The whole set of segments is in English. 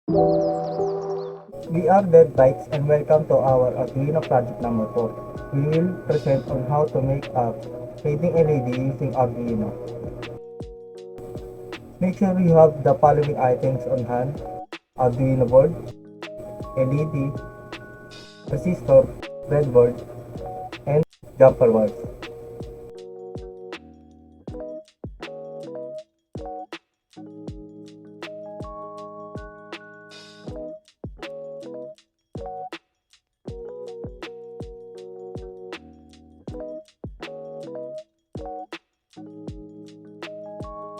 We are devbytes and welcome to our Arduino project number 4. We will present on how to make a fading LED using Arduino. Make sure you have the following items on hand: Arduino board, LED, resistor, breadboard, and jumper wires.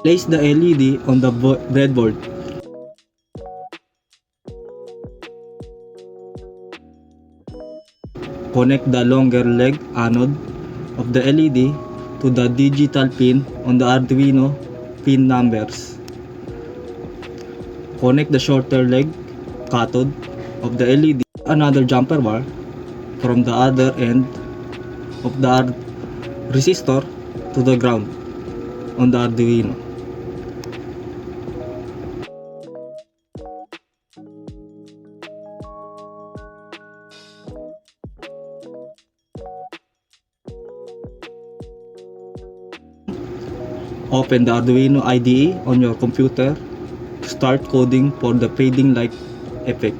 Place the LED on the breadboard. Connect the longer leg anode of the LED to the digital pin on the Arduino pin numbers. Connect the shorter leg cathode of the LED to another jumper bar from the other end of the resistor to the ground on the Arduino. Open the Arduino IDE on your computer to start coding for the fading light effect.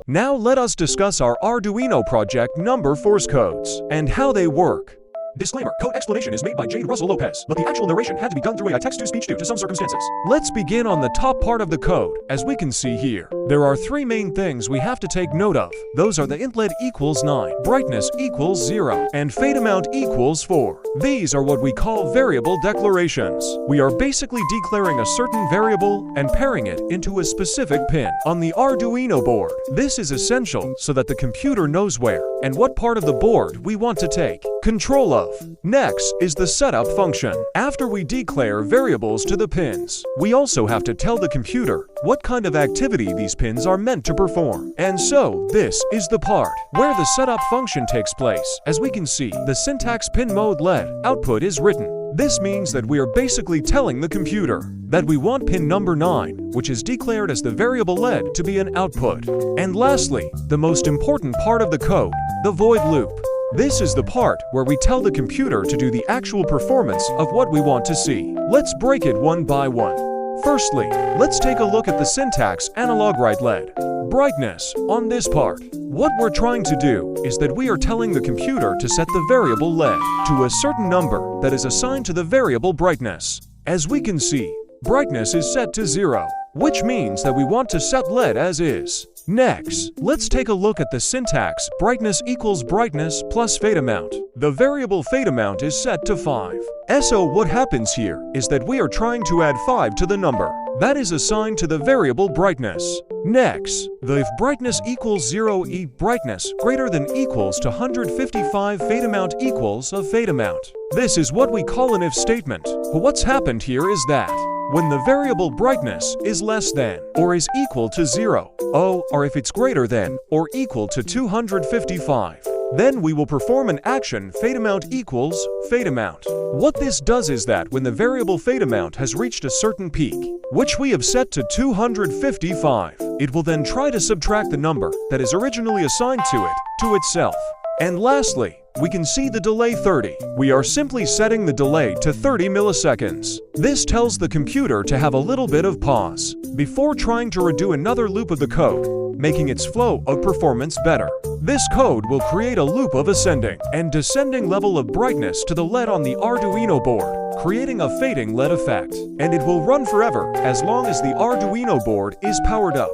Now let us discuss our Arduino project number 4's codes and how they work. Disclaimer: code explanation is made by Jade Russell Lopez, but the actual narration had to be done through a text-to-speech due to some circumstances. Let's begin on the top part of the code. As we can see here, there are three main things we have to take note of. Those are the int LED equals 9, brightness equals 0, and fade amount equals 4. These are what we call variable declarations. We are basically declaring a certain variable and pairing it into a specific pin on the Arduino board. This is essential so that the computer knows where and what part of the board we want to take control of. Next is the setup function. After we declare variables to the pins, we also have to tell the computer what kind of activity these pins are meant to perform. And so, this is the part where the setup function takes place. As we can see, the syntax pin mode LED output is written. This means that we are basically telling the computer that we want pin number 9, which is declared as the variable LED, to be an output. And lastly, the most important part of the code, the void loop. This is the part where we tell the computer to do the actual performance of what we want to see. Let's break it one by one. Firstly, let's take a look at the syntax analog write LED. Brightness. On this part, what we're trying to do is that we are telling the computer to set the variable LED to a certain number that is assigned to the variable brightness. As we can see, brightness is set to 0, which means that we want to set LED as is. Next, let's take a look at the syntax brightness equals brightness plus fade amount. The variable fade amount is set to 5. So what happens here is that we are trying to add 5 to the number that is assigned to the variable brightness. Next, the if brightness equals 0 brightness greater than equals to 155 fade amount equals of fade amount. This is what we call an if statement. But what's happened here is that when the variable brightness is less than or is equal to 0, or if it's greater than or equal to 255, then we will perform an action fade amount equals fade amount. What this does is that when the variable fade amount has reached a certain peak, which we have set to 255, it will then try to subtract the number that is originally assigned to it to itself. And lastly, we can see the delay 30. We are simply setting the delay to 30 milliseconds. This tells the computer to have a little bit of pause before trying to redo another loop of the code, making its flow of performance better. This code will create a loop of ascending and descending level of brightness to the LED on the Arduino board, creating a fading LED effect. And it will run forever as long as the Arduino board is powered up.